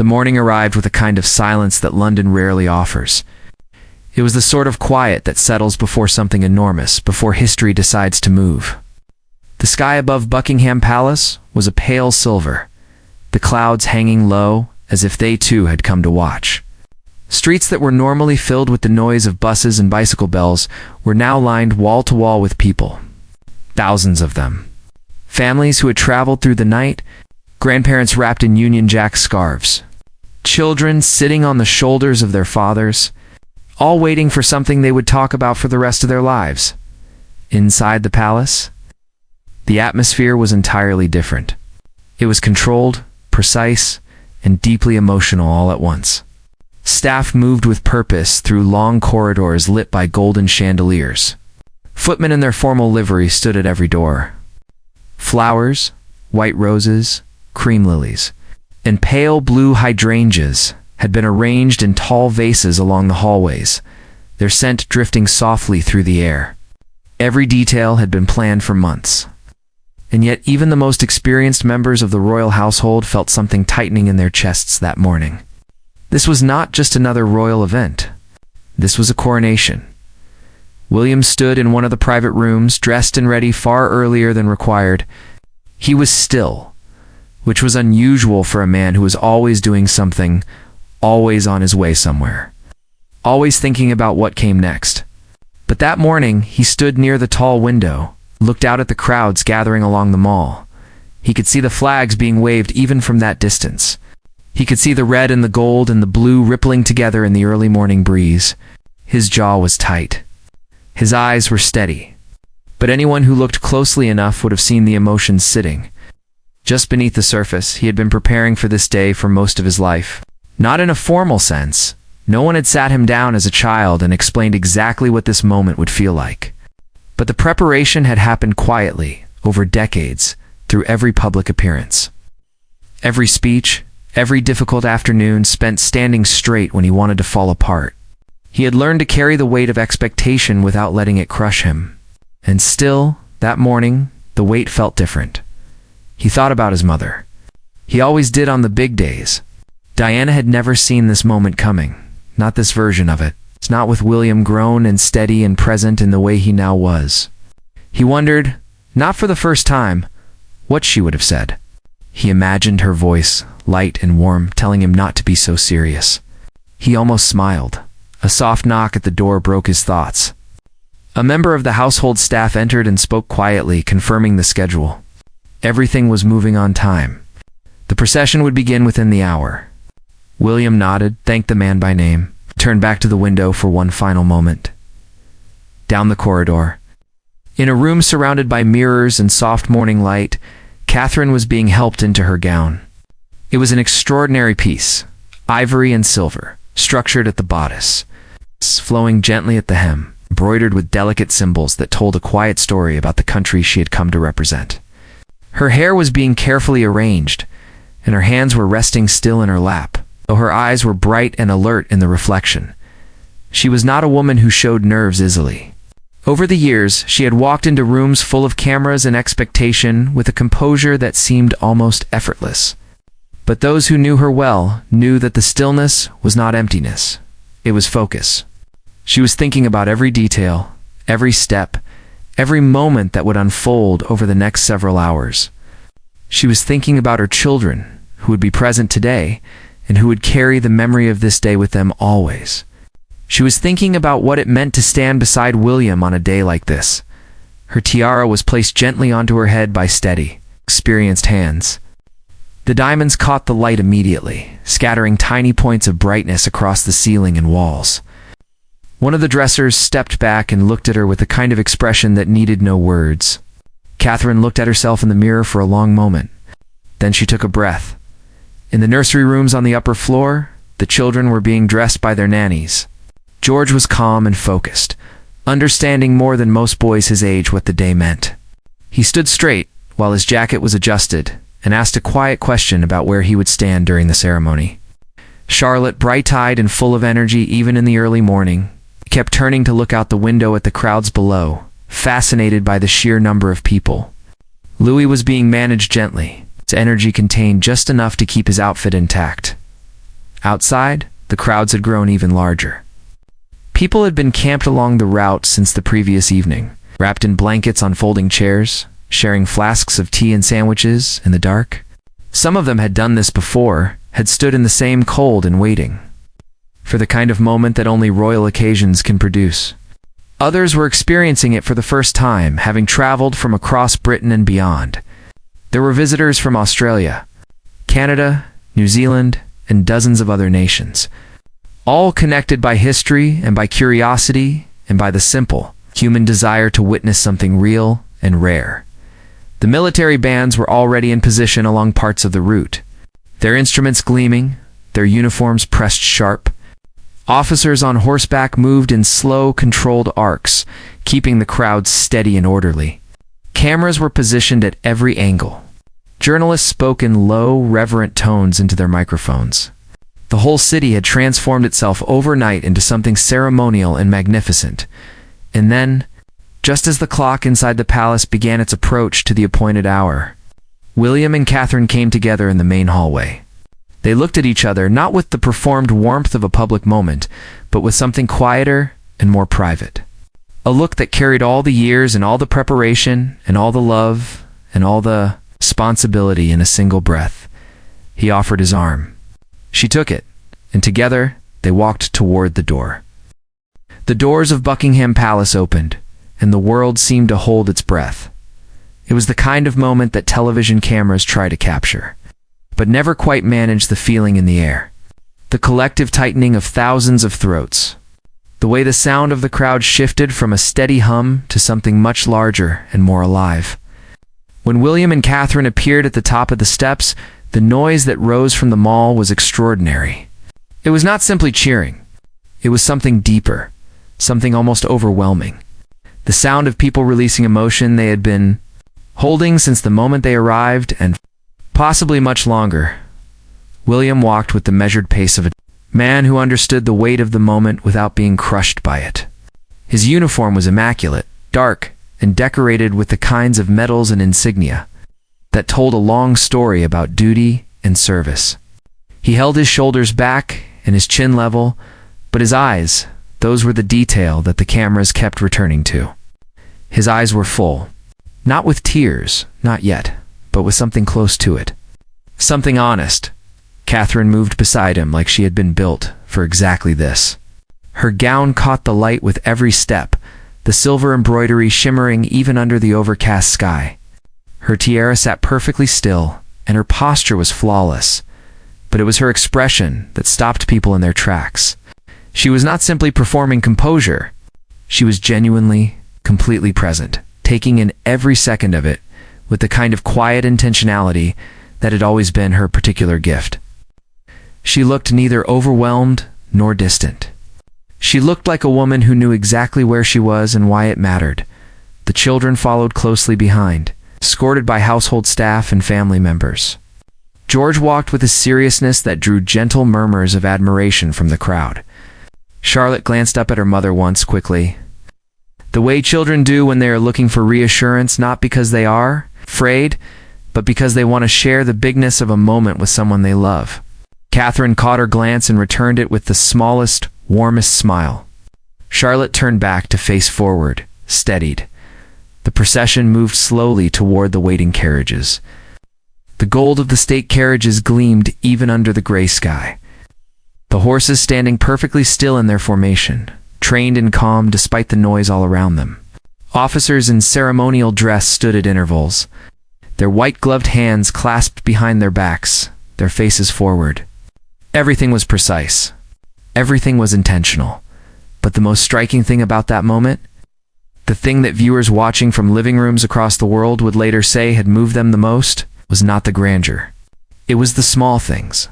The morning arrived with a kind of silence that London rarely offers. It was the sort of quiet that settles before something enormous, before history decides to move. The sky above Buckingham Palace was a pale silver, the clouds hanging low as if they too had come to watch. Streets that were normally filled with the noise of buses and bicycle bells were now lined wall to wall with people. Thousands of them. Families who had traveled through the night, grandparents wrapped in Union Jack scarves, children sitting on the shoulders of their fathers, all waiting for something they would talk about for the rest of their lives. Inside the palace, the atmosphere was entirely different. It was controlled, precise, and deeply emotional all at once. Staff moved with purpose through long corridors lit by golden chandeliers. Footmen in their formal livery stood at every door. Flowers, white roses, cream lilies, and pale blue hydrangeas had been arranged in tall vases along the hallways, their scent drifting softly through the air. Every detail had been planned for months. And yet even the most experienced members of the royal household felt something tightening in their chests that morning. This was not just another royal event. This was a coronation. William stood in one of the private rooms, dressed and ready far earlier than required. He was still, which was unusual for a man who was always doing something, always on his way somewhere, always thinking about what came next. But that morning, he stood near the tall window, looked out at the crowds gathering along the mall. He could see the flags being waved even from that distance. He could see the red and the gold and the blue rippling together in the early morning breeze. His jaw was tight. His eyes were steady. But anyone who looked closely enough would have seen the emotions sitting. Just beneath the surface, he had been preparing for this day for most of his life. Not in a formal sense. No one had sat him down as a child and explained exactly what this moment would feel like. But the preparation had happened quietly, over decades, through every public appearance. Every speech, every difficult afternoon spent standing straight when he wanted to fall apart. He had learned to carry the weight of expectation without letting it crush him. And still, that morning, the weight felt different. He thought about his mother. He always did on the big days. Diana had never seen this moment coming, not this version of it. It's not with William grown and steady and present in the way he now was. He wondered, not for the first time, what she would have said. He imagined her voice, light and warm, telling him not to be so serious. He almost smiled. A soft knock at the door broke his thoughts. A member of the household staff entered and spoke quietly, confirming the schedule. Everything was moving on time. The procession would begin within the hour. William nodded, thanked the man by name, turned back to the window for one final moment. Down the corridor. In a room surrounded by mirrors and soft morning light, Catherine was being helped into her gown. It was an extraordinary piece, ivory and silver, structured at the bodice, flowing gently at the hem, embroidered with delicate symbols that told a quiet story about the country she had come to represent. Her hair was being carefully arranged, and her hands were resting still in her lap, though her eyes were bright and alert in the reflection. She was not a woman who showed nerves easily. Over the years, she had walked into rooms full of cameras and expectation with a composure that seemed almost effortless. But those who knew her well knew that the stillness was not emptiness. It was focus. She was thinking about every detail, every step, every moment that would unfold over the next several hours. She was thinking about her children, who would be present today, and who would carry the memory of this day with them always. She was thinking about what it meant to stand beside William on a day like this. Her tiara was placed gently onto her head by steady, experienced hands. The diamonds caught the light immediately, scattering tiny points of brightness across the ceiling and walls. One of the dressers stepped back and looked at her with a kind of expression that needed no words. Catherine looked at herself in the mirror for a long moment. Then she took a breath. In the nursery rooms on the upper floor, the children were being dressed by their nannies. George was calm and focused, understanding more than most boys his age what the day meant. He stood straight while his jacket was adjusted and asked a quiet question about where he would stand during the ceremony. Charlotte, bright-eyed and full of energy even in the early morning, kept turning to look out the window at the crowds below, fascinated by the sheer number of people. Louis was being managed gently, his energy contained just enough to keep his outfit intact. Outside, the crowds had grown even larger. People had been camped along the route since the previous evening, wrapped in blankets on folding chairs, sharing flasks of tea and sandwiches in the dark. Some of them had done this before, had stood in the same cold and waiting for the kind of moment that only royal occasions can produce. Others were experiencing it for the first time, having traveled from across Britain and beyond. There were visitors from Australia, Canada, New Zealand, and dozens of other nations, all connected by history and by curiosity and by the simple human desire to witness something real and rare. The military bands were already in position along parts of the route, their instruments gleaming, their uniforms pressed sharp. Officers on horseback moved in slow, controlled arcs, keeping the crowd steady and orderly. Cameras were positioned at every angle. Journalists spoke in low, reverent tones into their microphones. The whole city had transformed itself overnight into something ceremonial and magnificent. And then, just as the clock inside the palace began its approach to the appointed hour, William and Catherine came together in the main hallway. They looked at each other, not with the performed warmth of a public moment, but with something quieter and more private. A look that carried all the years and all the preparation and all the love and all the responsibility in a single breath. He offered his arm. She took it, and together they walked toward the door. The doors of Buckingham Palace opened, and the world seemed to hold its breath. It was the kind of moment that television cameras try to capture, but never quite manage the feeling in the air. The collective tightening of thousands of throats. The way the sound of the crowd shifted from a steady hum to something much larger and more alive. When William and Catherine appeared at the top of the steps, the noise that rose from the mall was extraordinary. It was not simply cheering. It was something deeper, something almost overwhelming. The sound of people releasing emotion they had been holding since the moment they arrived, and possibly much longer. William walked with the measured pace of a man who understood the weight of the moment without being crushed by it. His uniform was immaculate, dark, and decorated with the kinds of medals and insignia that told a long story about duty and service. He held his shoulders back and his chin level, but his eyes, those were the detail that the cameras kept returning to. His eyes were full, not with tears, not yet, but with something close to it. Something honest. Catherine moved beside him like she had been built for exactly this. Her gown caught the light with every step, the silver embroidery shimmering even under the overcast sky. Her tiara sat perfectly still, and her posture was flawless, but it was her expression that stopped people in their tracks. She was not simply performing composure. She was genuinely, completely present, taking in every second of it with the kind of quiet intentionality that had always been her particular gift. She looked neither overwhelmed nor distant. She looked like a woman who knew exactly where she was and why it mattered. The children followed closely behind, escorted by household staff and family members. George walked with a seriousness that drew gentle murmurs of admiration from the crowd. Charlotte glanced up at her mother once quickly, the way children do when they are looking for reassurance, not because they are afraid, but because they want to share the bigness of a moment with someone they love. Catherine caught her glance and returned it with the smallest, warmest smile. Charlotte turned back to face forward, steadied. The procession moved slowly toward the waiting carriages. The gold of the state carriages gleamed even under the gray sky. The horses standing perfectly still in their formation, trained and calm despite the noise all around them. Officers in ceremonial dress stood at intervals, their white-gloved hands clasped behind their backs, their faces forward. Everything was precise. Everything was intentional. But the most striking thing about that moment, the thing that viewers watching from living rooms across the world would later say had moved them the most, was not the grandeur. It was the small things.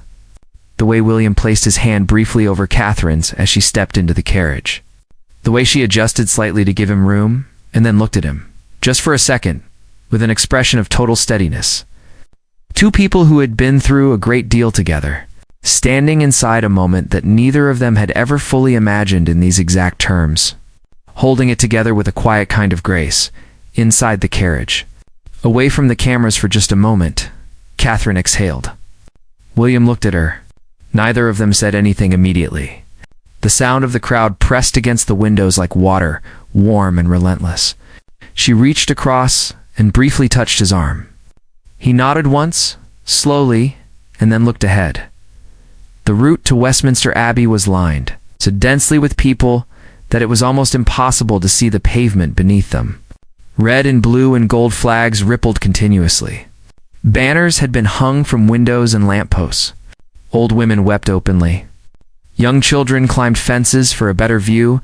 The way William placed his hand briefly over Catherine's as she stepped into the carriage. The way she adjusted slightly to give him room, and then looked at him, just for a second, with an expression of total steadiness. Two people who had been through a great deal together, standing inside a moment that neither of them had ever fully imagined in these exact terms, holding it together with a quiet kind of grace, inside the carriage. Away from the cameras for just a moment, Catherine exhaled. William looked at her, Neither of them said anything immediately. The sound of the crowd pressed against the windows like water, warm and relentless. She reached across and briefly touched his arm. He nodded once, slowly, and then looked ahead. The route to Westminster Abbey was lined so densely with people that it was almost impossible to see the pavement beneath them. Red and blue and gold flags rippled continuously. Banners had been hung from windows and lampposts. Old women wept openly. Young children climbed fences for a better view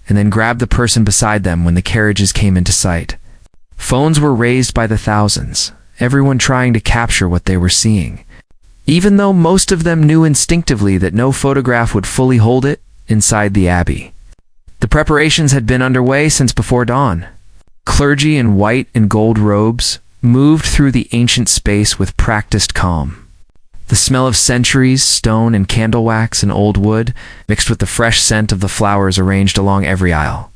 and then grabbed the person beside them when the carriages came into sight. Phones were raised by the thousands, everyone trying to capture what they were seeing. Even though most of them knew instinctively that no photograph would fully hold it inside the abbey. The preparations had been underway since before dawn. Clergy in white and gold robes moved through the ancient space with practiced calm. The smell of centuries, stone and candle wax and old wood, mixed with the fresh scent of the flowers arranged along every aisle.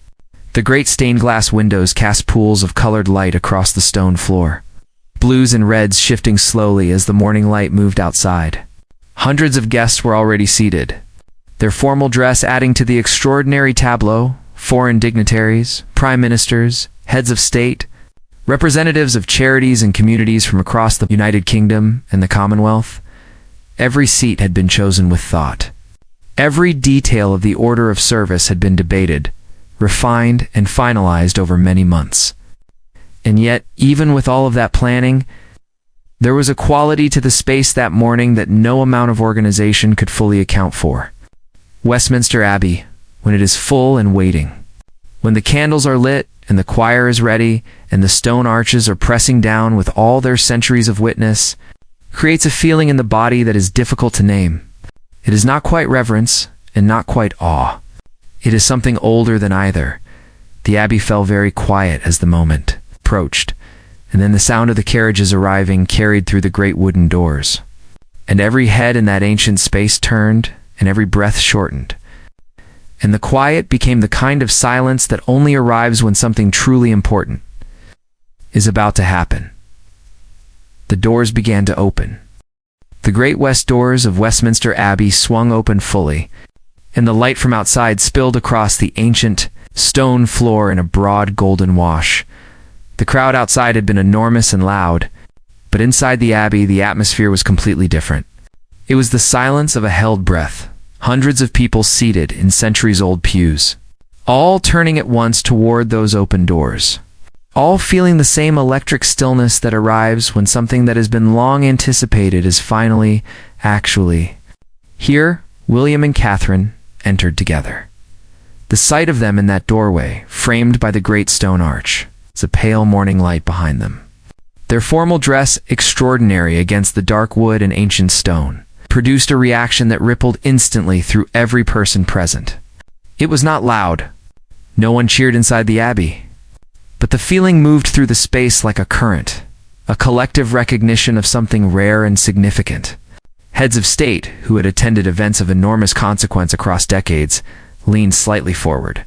The great stained glass windows cast pools of colored light across the stone floor. Blues and reds shifting slowly as the morning light moved outside. Hundreds of guests were already seated, their formal dress adding to the extraordinary tableau. Foreign dignitaries, prime ministers, heads of state, representatives of charities and communities from across the United Kingdom and the Commonwealth. Every seat had been chosen with thought. Every detail of the order of service had been debated, refined, and finalized over many months. And yet, even with all of that planning, there was a quality to the space that morning that no amount of organization could fully account for. Westminster Abbey, when it is full and waiting. When the candles are lit and the choir is ready and the stone arches are pressing down with all their centuries of witness, creates a feeling in the body that is difficult to name. It is not quite reverence and not quite awe. It is something older than either. The abbey fell very quiet as the moment approached, and then the sound of the carriages arriving carried through the great wooden doors. And every head in that ancient space turned, and every breath shortened. And the quiet became the kind of silence that only arrives when something truly important is about to happen. The doors began to open. The great west doors of Westminster Abbey swung open fully, and the light from outside spilled across the ancient stone floor in a broad golden wash. The crowd outside had been enormous and loud, but inside the abbey the atmosphere was completely different. It was the silence of a held breath. Hundreds of people seated in centuries-old pews, all turning at once toward those open doors, all feeling the same electric stillness that arrives when something that has been long anticipated is finally, actually. Here, William and Catherine entered together. The sight of them in that doorway, framed by the great stone arch, is a pale morning light behind them. Their formal dress, extraordinary against the dark wood and ancient stone, produced a reaction that rippled instantly through every person present. It was not loud. No one cheered inside the abbey. But the feeling moved through the space like a current, a collective recognition of something rare and significant. Heads of state, who had attended events of enormous consequence across decades, leaned slightly forward.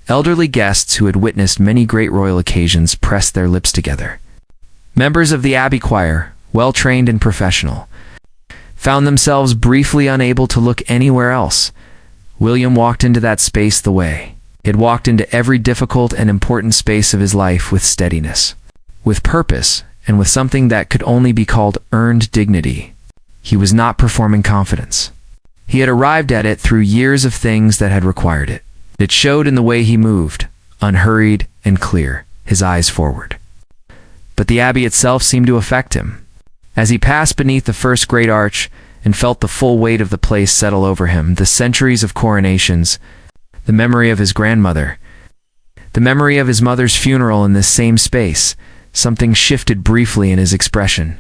Elderly guests who had witnessed many great royal occasions pressed their lips together. Members of the abbey choir, well-trained and professional, found themselves briefly unable to look anywhere else. William walked into that space the way he had walked into every difficult and important space of his life, with steadiness, with purpose, and with something that could only be called earned dignity. He was not performing confidence. He had arrived at it through years of things that had required it. It showed in the way he moved, unhurried and clear, his eyes forward. But the abbey itself seemed to affect him. As he passed beneath the first great arch and felt the full weight of the place settle over him, the centuries of coronations, the memory of his grandmother, the memory of his mother's funeral in this same space, something shifted briefly in his expression.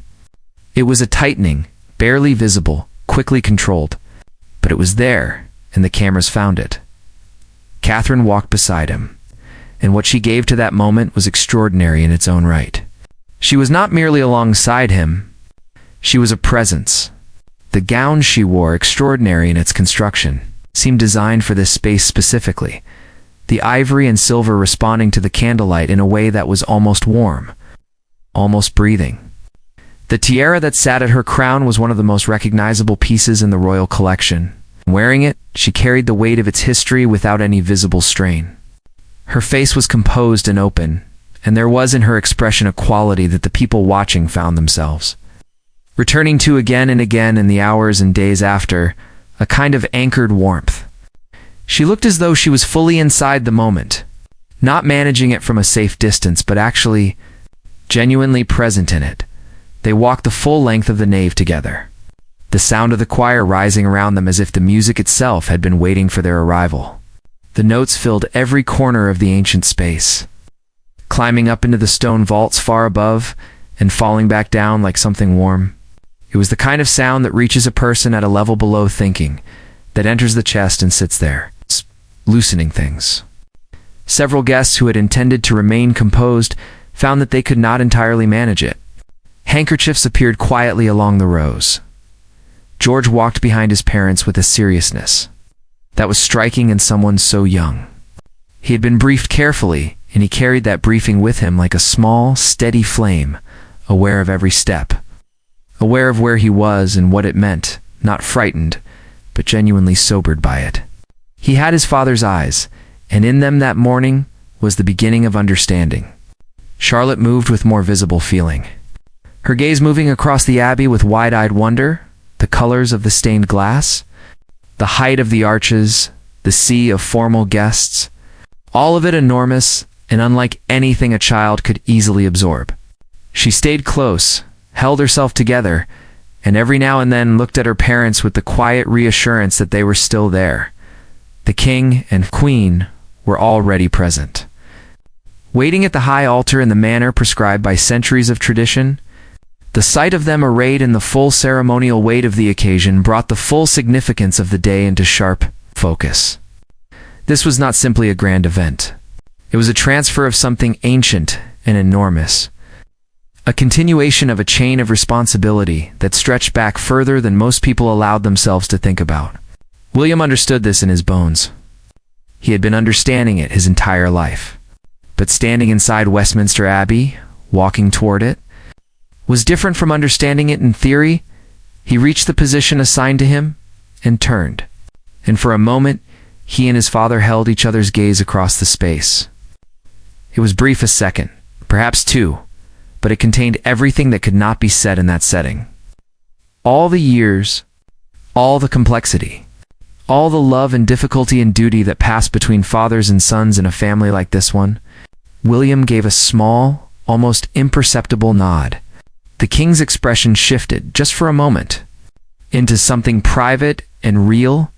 It was a tightening, barely visible, quickly controlled, but it was there, and the cameras found it. Catherine walked beside him, and what she gave to that moment was extraordinary in its own right. She was not merely alongside him. She was a presence. The gown she wore, extraordinary in its construction, seemed designed for this space specifically, the ivory and silver responding to the candlelight in a way that was almost warm, almost breathing. The tiara that sat at her crown was one of the most recognizable pieces in the royal collection. Wearing it, she carried the weight of its history without any visible strain. Her face was composed and open, and there was in her expression a quality that the people watching found themselves returning to again and again in the hours and days after, a kind of anchored warmth. She looked as though she was fully inside the moment, not managing it from a safe distance, but actually genuinely present in it. They walked the full length of the nave together, the sound of the choir rising around them as if the music itself had been waiting for their arrival. The notes filled every corner of the ancient space, climbing up into the stone vaults far above and falling back down like something warm. It was the kind of sound that reaches a person at a level below thinking, that enters the chest and sits there, loosening things. Several guests who had intended to remain composed found that they could not entirely manage it. Handkerchiefs appeared quietly along the rows. George walked behind his parents with a seriousness that was striking in someone so young. He had been briefed carefully, and he carried that briefing with him like a small, steady flame, aware of every step, aware of where he was and what it meant, not frightened, but genuinely sobered by it. He had his father's eyes, and in them that morning was the beginning of understanding. Charlotte moved with more visible feeling, her gaze moving across the abbey with wide-eyed wonder, the colors of the stained glass, the height of the arches, the sea of formal guests, all of it enormous and unlike anything a child could easily absorb. She stayed close, held herself together, and every now and then looked at her parents with the quiet reassurance that they were still there. The king and queen were already present, waiting at the high altar in the manner prescribed by centuries of tradition. The sight of them arrayed in the full ceremonial weight of the occasion brought the full significance of the day into sharp focus. This was not simply a grand event. It was a transfer of something ancient and enormous, a continuation of a chain of responsibility that stretched back further than most people allowed themselves to think about. William understood this in his bones. He had been understanding it his entire life. But standing inside Westminster Abbey, walking toward it, was different from understanding it in theory. He reached the position assigned to him and turned. And for a moment, he and his father held each other's gaze across the space. It was brief, a second, perhaps two, but it contained everything that could not be said in that setting. All the years, all the complexity, all the love and difficulty and duty that passed between fathers and sons in a family like this one. William gave a small, almost imperceptible nod. The king's expression shifted, just for a moment, into something private and real.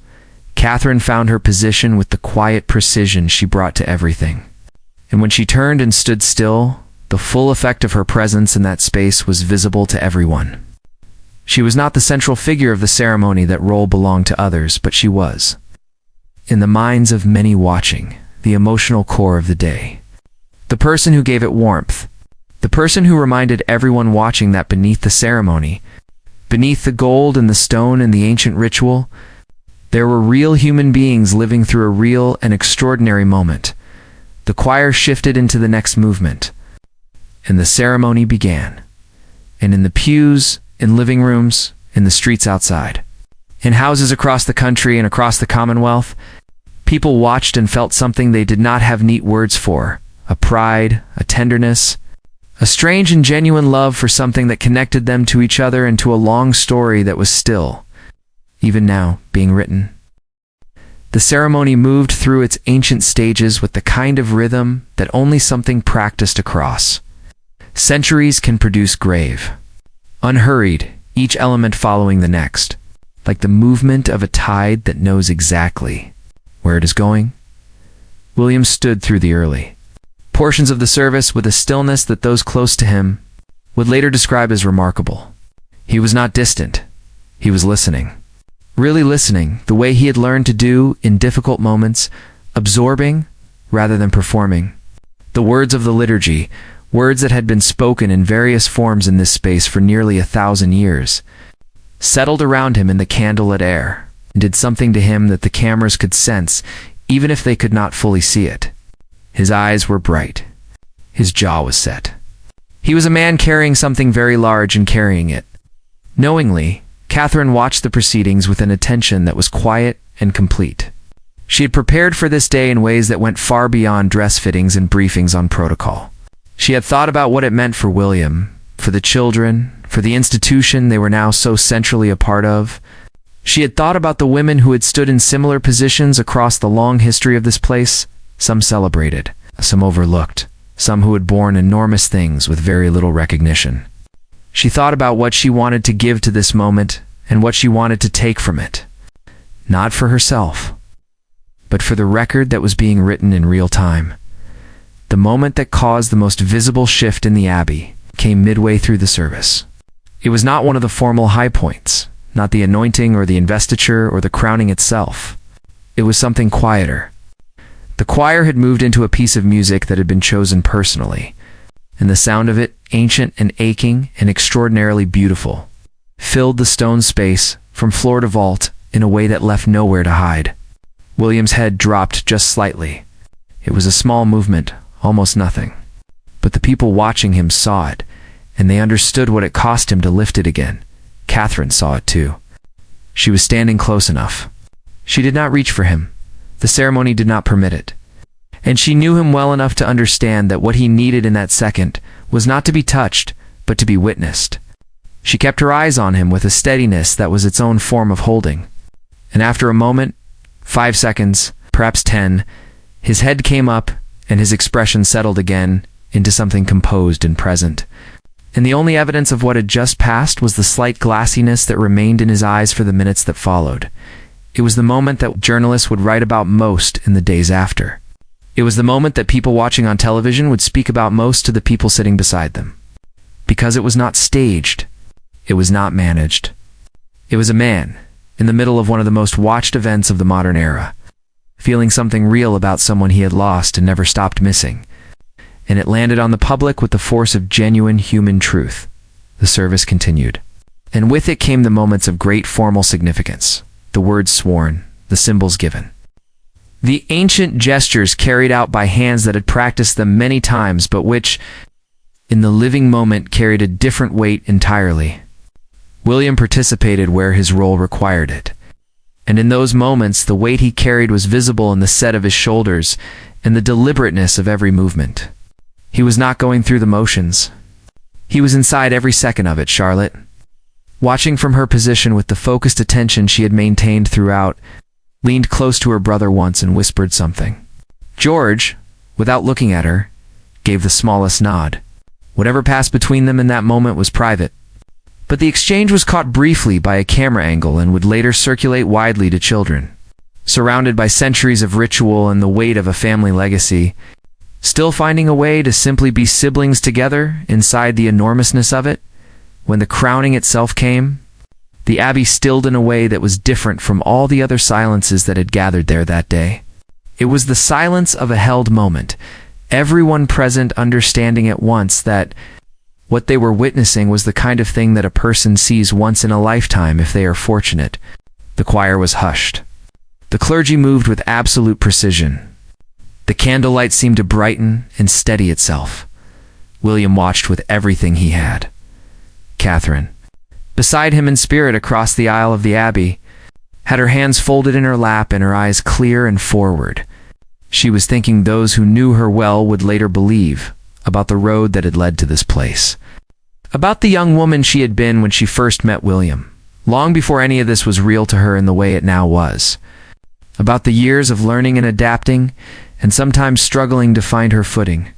Catherine found her position with the quiet precision she brought to everything. And when she turned and stood still, the full effect of her presence in that space was visible to everyone. She was not the central figure of the ceremony, that role belonged to others, but she was, in the minds of many watching, the emotional core of the day. The person who gave it warmth, the person who reminded everyone watching that beneath the ceremony, beneath the gold and the stone and the ancient ritual, there were real human beings living through a real and extraordinary moment. The choir shifted into the next movement, and the ceremony began. And in the pews, in living rooms, in the streets outside, in houses across the country and across the Commonwealth, people watched and felt something they did not have neat words for, a pride, a tenderness, a strange and genuine love for something that connected them to each other and to a long story that was still, even now, being written. The ceremony moved through its ancient stages with the kind of rhythm that only something practiced across centuries can produce, grave, unhurried, each element following the next, like the movement of a tide that knows exactly where it is going. William stood through the early portions of the service with a stillness that those close to him would later describe as remarkable. He was not distant. He was listening. Really listening, the way he had learned to do in difficult moments, absorbing rather than performing. The words of the liturgy, words that had been spoken in various forms in this space for nearly 1,000 years, settled around him in the candlelit air, and did something to him that the cameras could sense, even if they could not fully see it. His eyes were bright. His jaw was set. He was a man carrying something very large and carrying it. Knowingly, Catherine watched the proceedings with an attention that was quiet and complete. She had prepared for this day in ways that went far beyond dress fittings and briefings on protocol. She had thought about what it meant for William, for the children, for the institution they were now so centrally a part of. She had thought about the women who had stood in similar positions across the long history of this place, some celebrated, some overlooked, some who had borne enormous things with very little recognition. She thought about what she wanted to give to this moment and what she wanted to take from it. Not for herself, but for the record that was being written in real time. The moment that caused the most visible shift in the Abbey came midway through the service. It was not one of the formal high points, not the anointing or the investiture or the crowning itself. It was something quieter. The choir had moved into a piece of music that had been chosen personally, and the sound of it, ancient and aching and extraordinarily beautiful, filled the stone space from floor to vault in a way that left nowhere to hide. William's head dropped just slightly. It was a small movement, almost nothing. But the people watching him saw it, and they understood what it cost him to lift it again. Catherine saw it too. She was standing close enough. She did not reach for him. The ceremony did not permit it. And she knew him well enough to understand that what he needed in that second was not to be touched, but to be witnessed. She kept her eyes on him with a steadiness that was its own form of holding. And after a moment, 5 seconds, perhaps 10, his head came up and his expression settled again into something composed and present. And the only evidence of what had just passed was the slight glassiness that remained in his eyes for the minutes that followed. It was the moment that journalists would write about most in the days after. It was the moment that people watching on television would speak about most to the people sitting beside them. Because it was not staged. It was not managed. It was a man, in the middle of one of the most watched events of the modern era, feeling something real about someone he had lost and never stopped missing. And it landed on the public with the force of genuine human truth. The service continued. And with it came the moments of great formal significance, the words sworn, the symbols given. The ancient gestures carried out by hands that had practiced them many times, but which, in the living moment, carried a different weight entirely. William participated where his role required it. And in those moments, the weight he carried was visible in the set of his shoulders and the deliberateness of every movement. He was not going through the motions. He was inside every second of it, Charlotte. Watching from her position with the focused attention she had maintained throughout, leaned close to her brother once and whispered something. George, without looking at her, gave the smallest nod. Whatever passed between them in that moment was private. But the exchange was caught briefly by a camera angle and would later circulate widely to children. Surrounded by centuries of ritual and the weight of a family legacy, still finding a way to simply be siblings together inside the enormousness of it, when the crowning itself came, the Abbey stilled in a way that was different from all the other silences that had gathered there that day. It was the silence of a held moment, everyone present understanding at once that what they were witnessing was the kind of thing that a person sees once in a lifetime if they are fortunate. The choir was hushed. The clergy moved with absolute precision. The candlelight seemed to brighten and steady itself. William watched with everything he had. Catherine, beside him in spirit across the aisle of the Abbey, had her hands folded in her lap and her eyes clear and forward. She was thinking those who knew her well would later believe about the road that had led to this place. About the young woman she had been when she first met William, long before any of this was real to her in the way it now was. About the years of learning and adapting, and sometimes struggling to find her footing.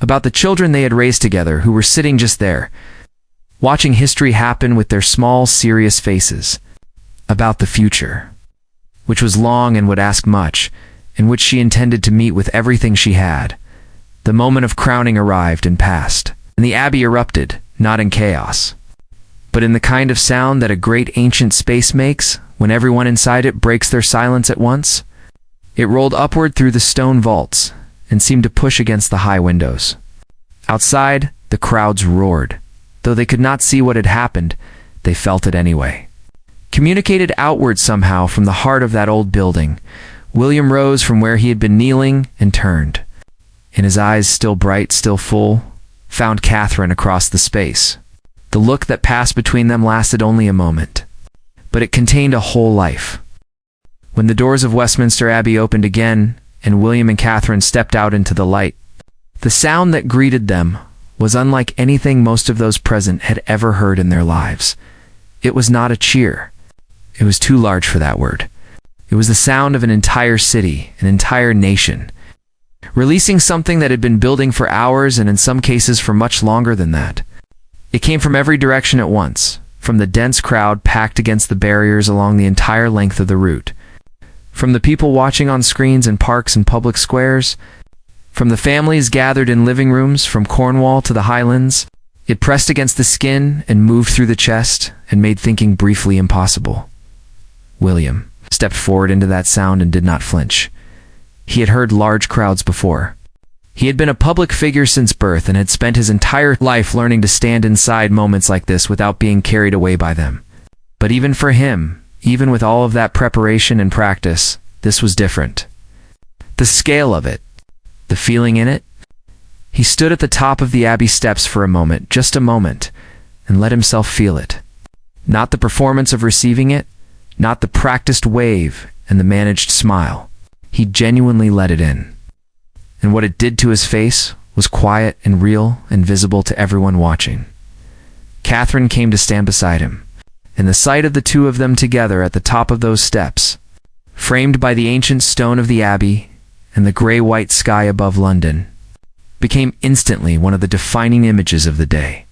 About the children they had raised together who were sitting just there, watching history happen with their small, serious faces. About the future, which was long and would ask much, in which she intended to meet with everything she had. The moment of crowning arrived and passed, and the Abbey erupted, not in chaos, but in the kind of sound that a great ancient space makes when everyone inside it breaks their silence at once. It rolled upward through the stone vaults and seemed to push against the high windows. Outside, the crowds roared. Though they could not see what had happened, they felt it anyway. Communicated outward somehow from the heart of that old building, William rose from where he had been kneeling and turned. In his eyes, still bright, still full, found Catherine across the space. The look that passed between them lasted only a moment, but it contained a whole life. When the doors of Westminster Abbey opened again, and William and Catherine stepped out into the light, the sound that greeted them was unlike anything most of those present had ever heard in their lives. It was not a cheer. It was too large for that word. It was the sound of an entire city, an entire nation, releasing something that had been building for hours and in some cases for much longer than that. It came from every direction at once, from the dense crowd packed against the barriers along the entire length of the route, from the people watching on screens in parks and public squares, from the families gathered in living rooms from Cornwall to the Highlands. It pressed against the skin and moved through the chest and made thinking briefly impossible. William stepped forward into that sound and did not flinch. He had heard large crowds before. He had been a public figure since birth and had spent his entire life learning to stand inside moments like this without being carried away by them. But even for him, even with all of that preparation and practice, this was different. The scale of it, the feeling in it. He stood at the top of the Abbey steps for a moment, just a moment, and let himself feel it. Not the performance of receiving it, not the practiced wave and the managed smile. He genuinely let it in. And what it did to his face was quiet and real and visible to everyone watching. Catherine came to stand beside him, and the sight of the two of them together at the top of those steps, framed by the ancient stone of the Abbey and the grey-white sky above London, became instantly one of the defining images of the day.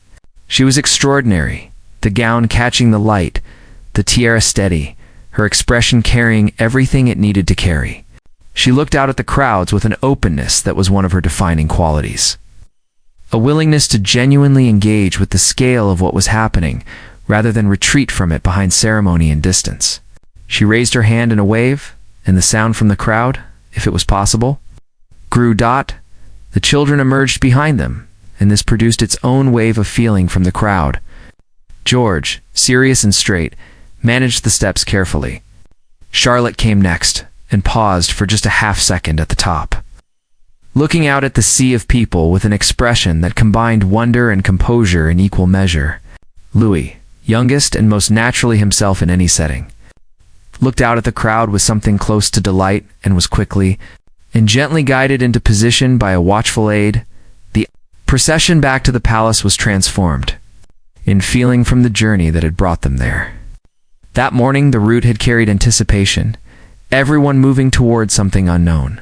She was extraordinary, the gown catching the light, the tiara steady, her expression carrying everything it needed to carry. She looked out at the crowds with an openness that was one of her defining qualities. A willingness to genuinely engage with the scale of what was happening, rather than retreat from it behind ceremony and distance. She raised her hand in a wave, and the sound from the crowd, if it was possible, grew. The children emerged behind them, and this produced its own wave of feeling from the crowd. George, serious and straight, managed the steps carefully. Charlotte came next, and paused for just a half-second at the top, looking out at the sea of people with an expression that combined wonder and composure in equal measure. Louis, youngest and most naturally himself in any setting, looked out at the crowd with something close to delight and was quickly and gently guided into position by a watchful aide. The procession back to the palace was transformed, in feeling from the journey that had brought them there. That morning the route had carried anticipation, everyone moving toward something unknown.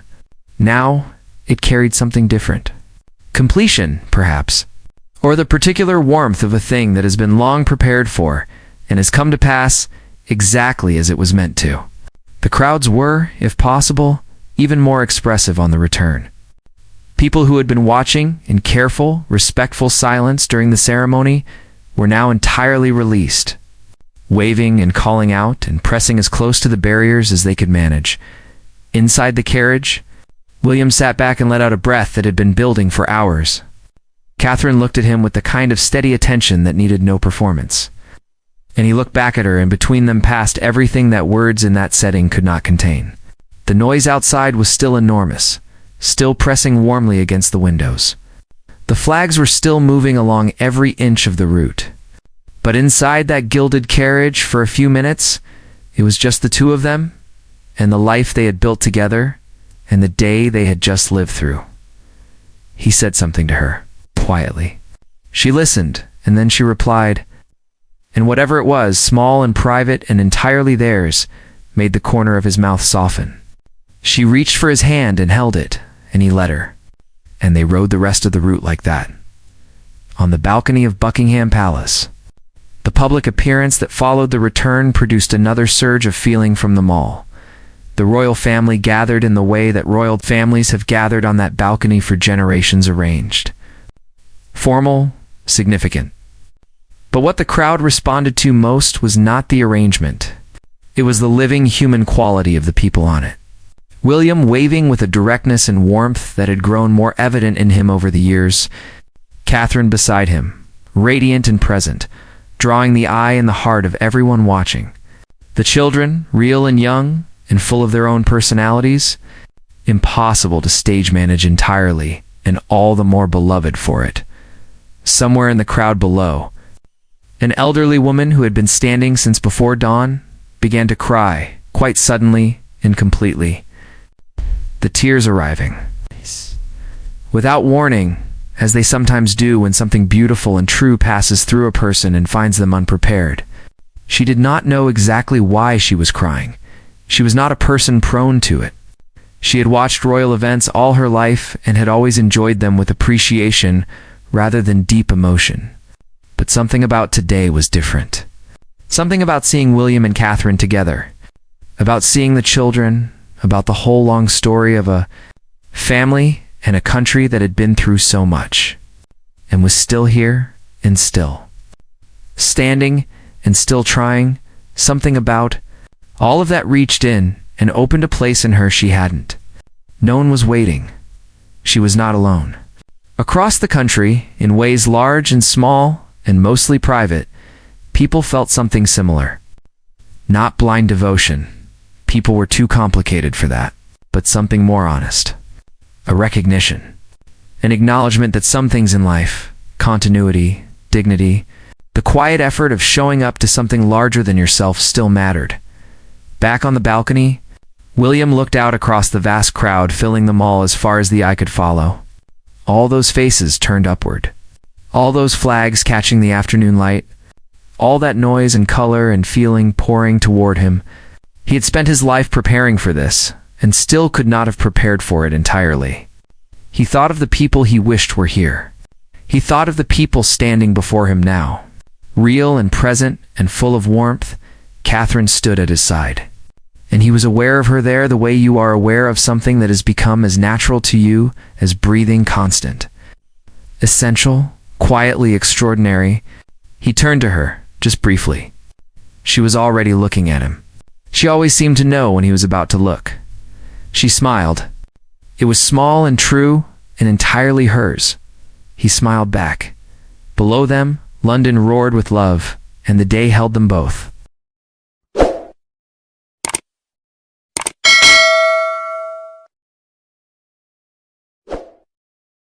Now it carried something different. Completion, perhaps, or the particular warmth of a thing that has been long prepared for and has come to pass exactly as it was meant to. The crowds were, if possible, even more expressive on the return. People who had been watching in careful, respectful silence during the ceremony were now entirely released, waving and calling out and pressing as close to the barriers as they could manage. Inside the carriage, William sat back and let out a breath that had been building for hours. Catherine looked at him with the kind of steady attention that needed no performance. And he looked back at her, and between them passed everything that words in that setting could not contain. The noise outside was still enormous, still pressing warmly against the windows. The flags were still moving along every inch of the route. But inside that gilded carriage, for a few minutes, it was just the two of them, and the life they had built together, and the day they had just lived through. He said something to her, quietly. She listened, and then she replied, and whatever it was, small and private and entirely theirs, made the corner of his mouth soften. She reached for his hand and held it, and he let her, and they rode the rest of the route like that. On the balcony of Buckingham Palace, the public appearance that followed the return produced another surge of feeling from them all. The royal family gathered in the way that royal families have gathered on that balcony for generations arranged. Formal, significant. But what the crowd responded to most was not the arrangement. It was the living human quality of the people on it. William waving with a directness and warmth that had grown more evident in him over the years. Catherine beside him, radiant and present, drawing the eye and the heart of everyone watching. The children, real and young, and full of their own personalities, impossible to stage manage entirely, and all the more beloved for it. somewhere in the crowd below, an elderly woman who had been standing since before dawn began to cry, quite suddenly and completely, the tears arriving. Without warning, as they sometimes do when something beautiful and true passes through a person and finds them unprepared. She did not know exactly why she was crying. She was not a person prone to it. She had watched royal events all her life and had always enjoyed them with appreciation rather than deep emotion. But something about today was different. Something about seeing William and Catherine together, about seeing the children, about the whole long story of a family and a country that had been through so much, and was still here and still standing and still trying. Something about all of that reached in and opened a place in her she hadn't. No one was waiting. She was not alone. Across the country, in ways large and small and mostly private, people felt something similar. Not blind devotion. People were too complicated for that. But something more honest. A recognition. An acknowledgement that some things in life, continuity, dignity, the quiet effort of showing up to something larger than yourself still mattered. Back on the balcony, William looked out across the vast crowd filling the mall as far as the eye could follow. All those faces turned upward. All those flags catching the afternoon light. All that noise and color and feeling pouring toward him. He had spent his life preparing for this, and still could not have prepared for it entirely. He thought of the people he wished were here. He thought of the people standing before him now. Real and present and full of warmth, Catherine stood at his side. And he was aware of her there the way you are aware of something that has become as natural to you as breathing constant. Essential, quietly extraordinary. He turned to her, just briefly. She was already looking at him. She always seemed to know when he was about to look. She smiled. It was small and true and entirely hers. He smiled back. Below them, London roared with love, and the day held them both.